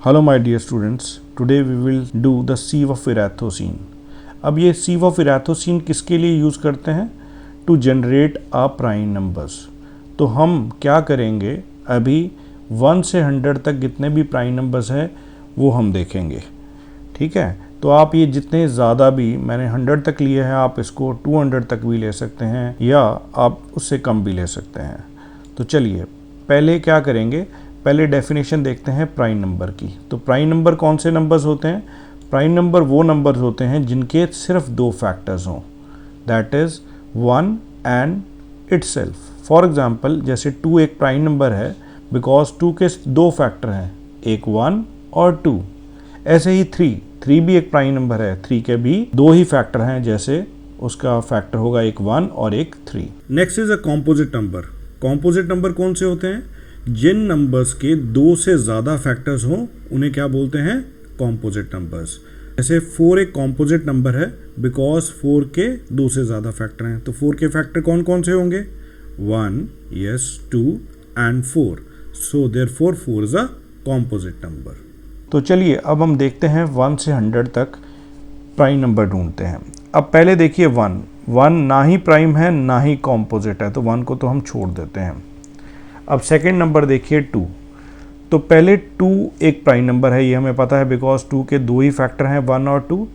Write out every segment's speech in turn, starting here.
Hello my dear students, today we will do the sieve of Eratosthenes. अब ये सीव of इरेथ्रोसीन किसके लिए use करते हैं? To generate a prime numbers. तो हम क्या करेंगे, अभी 1 से 100 तक जितने भी प्राइम नंबर्स हैं वो हम देखेंगे। ठीक है, तो आप ये जितने ज़्यादा भी, मैंने 100 तक लिए हैं, आप इसको 200 तक भी ले सकते हैं या आप उससे कम भी ले सकते हैं। तो चलिए पहले क्या करेंगे, पहले डेफिनेशन देखते हैं प्राइम नंबर की। तो प्राइम नंबर कौन से नंबर्स होते हैं? प्राइम नंबर वो नंबर्स होते हैं जिनके सिर्फ 2 फैक्टर्स हों, that is 1 and itself. For example जैसे 2 एक प्राइम नंबर है बिकॉज 2 के 2 फैक्टर हैं, एक 1 और 2। ऐसे ही 3 भी एक प्राइम नंबर है, 3 के भी 2 ही फैक्टर हैं, जैसे उसका फैक्टर होगा एक 1 और एक 3। Next is a composite number. Composite number कौन से होते हैं? जिन नंबर्स के 2 से ज़्यादा फैक्टर्स हों उन्हें क्या बोलते हैं? Composite numbers. जैसे 4 एक कॉम्पोजिट नंबर है बिकॉज 4 के 2 से ज़्यादा फैक्टर हैं। तो 4 के फैक्टर कौन कौन से होंगे? 1, yes, 2 and 4। So therefore 4 is a composite number. तो चलिए अब हम देखते हैं 1 से 100 तक प्राइम नंबर ढूंढते हैं। अब पहले देखिए 1 ना ही प्राइम है ना ही कॉम्पोजिट है, तो 1 को तो हम छोड़ देते हैं। अब सेकंड नंबर देखिए 2। तो पहले 2 एक प्राइम नंबर है, ये हमें पता है बिकॉज 2 के 2 ही फैक्टर हैं, 1 और 2।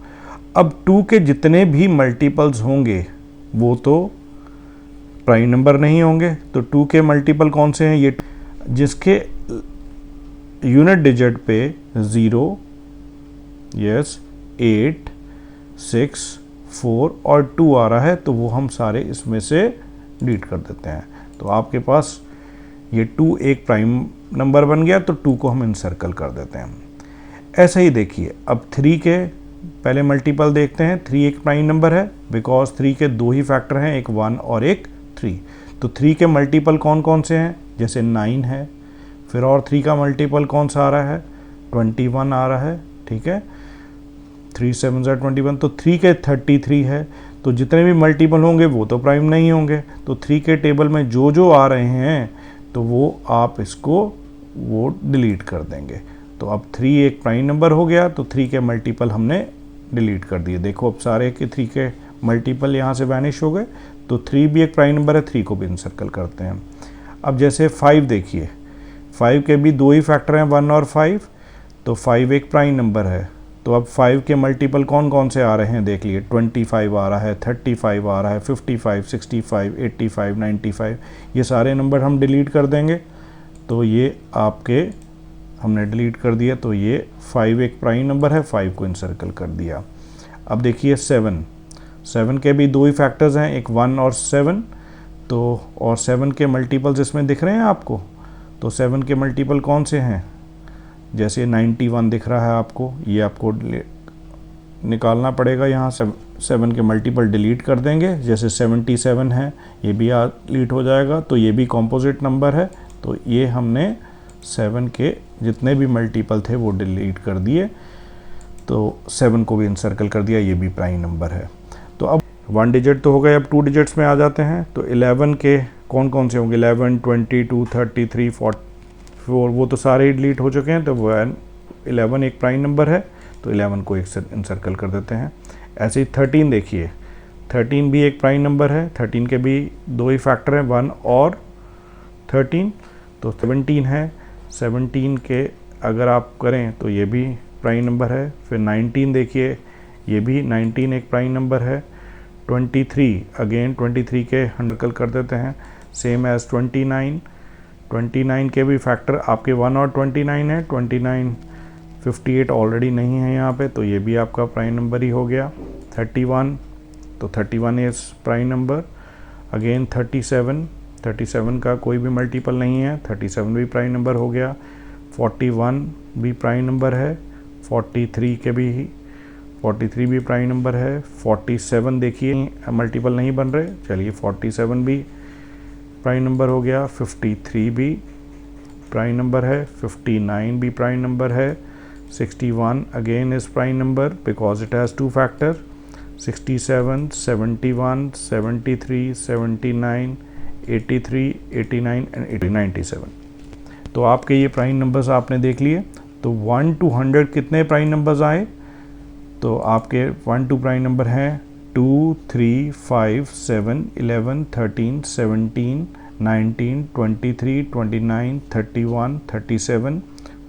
अब 2 के जितने भी मल्टीपल्स होंगे वो तो प्राइम नंबर नहीं होंगे। तो 2 के मल्टीपल कौन से हैं? ये जिसके यूनिट डिजिट पे 0, यस, 8, 6, 4 और 2 आ रहा है, तो वो हम सारे इसमें से डिलीट कर देते हैं। तो आपके पास ये 2 एक प्राइम नंबर बन गया, तो 2 को हम इनसर्कल कर देते हैं। ऐसे ही देखिए अब 3 के पहले मल्टीपल देखते हैं। 3 एक प्राइम नंबर है बिकॉज 3 के 2 ही फैक्टर हैं, एक 1 और एक 3। तो 3 के मल्टीपल कौन कौन से हैं? जैसे 9 है, फिर और 3 का मल्टीपल कौन सा आ रहा है? 21 आ रहा है। ठीक है, 3 7 21। तो 3 के 33 है। तो जितने भी मल्टीपल होंगे वो तो प्राइम नहीं होंगे। तो 3 के टेबल में जो जो आ रहे हैं तो वो आप इसको वो डिलीट कर देंगे। तो अब 3 एक प्राइम नंबर हो गया, तो 3 के मल्टीपल हमने डिलीट कर दिए। देखो अब सारे के 3 के मल्टीपल यहाँ से वैनिश हो गए। तो 3 भी एक प्राइम नंबर है, 3 को भी इनसर्कल करते हैं। अब जैसे 5 देखिए, 5 के भी 2 ही फैक्टर हैं, 1 और 5। तो 5 एक प्राइम नंबर है। तो अब 5 के मल्टीपल कौन कौन से आ रहे हैं देख लिए, 25 आ रहा है, 35 आ रहा है, 55, 65, 85, 95। ये सारे नंबर हम डिलीट कर देंगे। तो ये आपके हमने डिलीट कर दिया। तो ये 5 एक प्राइम नंबर है, 5 को इनसर्कल कर दिया। अब देखिए 7 के भी 2 ही फैक्टर्स हैं, एक 1 और 7। तो और 7 के मल्टीपल्स इसमें दिख रहे हैं आपको। तो 7 के मल्टीपल कौन से हैं? जैसे 91 दिख रहा है आपको, ये आपको निकालना पड़ेगा यहाँ से। 7 के मल्टीपल डिलीट कर देंगे। जैसे 77 है, ये भी डिलीट हो जाएगा। तो ये भी कॉम्पोजिट नंबर है। तो ये हमने 7 के जितने भी मल्टीपल थे वो डिलीट कर दिए। तो 7 को भी इनसर्कल कर दिया, ये भी प्राइम नंबर है। तो अब 1 डिजिट तो हो गए, अब 2 डिजिट्स में आ जाते हैं। तो 11 के कौन कौन से होंगे? 11, 22, 33, 44, वो तो सारे ही डिलीट हो चुके हैं। तो 11 एक प्राइम नंबर है, तो 11 को एक इनसर्कल कर देते हैं। ऐसे ही 13 देखिए, 13 भी एक प्राइम नंबर है। 13 के भी 2 ही फैक्टर हैं, 1 और 13। तो 17 है, 17 के अगर आप करें तो ये भी प्राइम नंबर है। फिर 19 देखिए, ये भी 19 एक प्राइम नंबर है। 23 अगेन 23 के इनसर्कल कर देते हैं। सेम एज 29 के भी फैक्टर आपके 1 और 29 है। 29, 58 ऑलरेडी नहीं है यहाँ पे, तो ये भी आपका प्राइम नंबर ही हो गया। 31, तो 31 इज प्राइम नंबर। अगेन 37 का कोई भी मल्टीपल नहीं है, 37 भी प्राइम नंबर हो गया। 41 भी प्राइम नंबर है। 43 भी प्राइम नंबर है। 47 देखिए मल्टीपल नहीं बन रहे, चलिए 47 भी प्राइम नंबर हो गया। 53 भी प्राइम नंबर है। 59 भी प्राइम नंबर है। 61 again is prime number because it has 2 factor. 67, 71, 73, 79, 83, 89 and 97। तो आपके ये प्राइम नंबर्स आपने देख लिए। तो 1 to 100 कितने प्राइम नंबर्स आए? तो आपके 1 to प्राइम नंबर हैं 2, 3, 5, 7, 11, 13, 17, 19, 23, 29, 31, 37,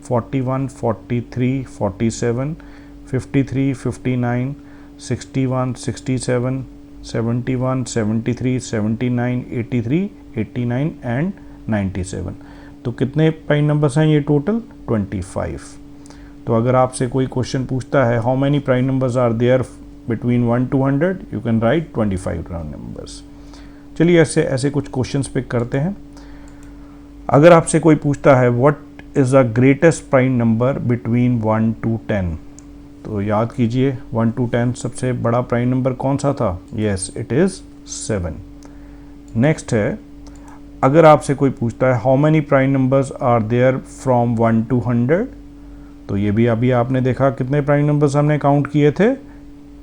41, 43, 47, 53, 59, 61, 67, 71, 73, 79, 83, 89 एंड 97। तो कितने प्राइम नंबर्स हैं ये टोटल? 25। तो अगर आपसे कोई क्वेश्चन पूछता है how many prime numbers are there between 1 to 100, you can write 25 prime numbers. चलिए ऐसे कुछ क्वेश्चंस पिक करते हैं। अगर आपसे कोई पूछता है what is the greatest prime number between 1 to 10, तो याद कीजिए 1 to 10 सबसे बड़ा प्राइम नंबर कौन सा था? Yes, it is 7। नेक्स्ट है, अगर आपसे कोई पूछता है how many prime numbers are there from 1 to 100, तो ये भी अभी आपने देखा कितने प्राइम नंबर्स हमने काउंट किए थे?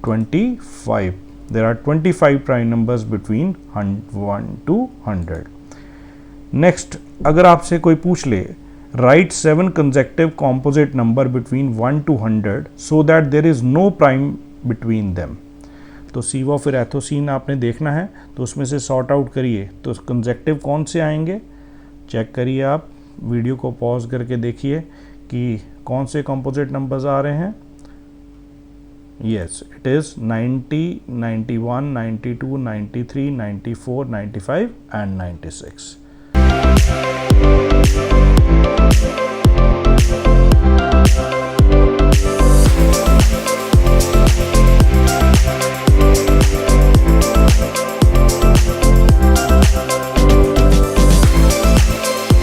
25। There are 25 prime numbers between 1 to 100। Next, अगर आपसे कोई पूछ ले write 7 consecutive composite number between 1 to 100 so that there is no prime between them, तो सीवा फिर एथोसीन आपने देखना है, तो उसमें से सॉर्ट आउट करिए। तो कंसेक्टिव कौन से आएंगे? चेक करिए, आप वीडियो को पॉज करके देखिए कि कौन से कॉम्पोजिट नंबर्स आ रहे हैं। Yes, it is 90, 91, 92, 93, 94, 95 and 96।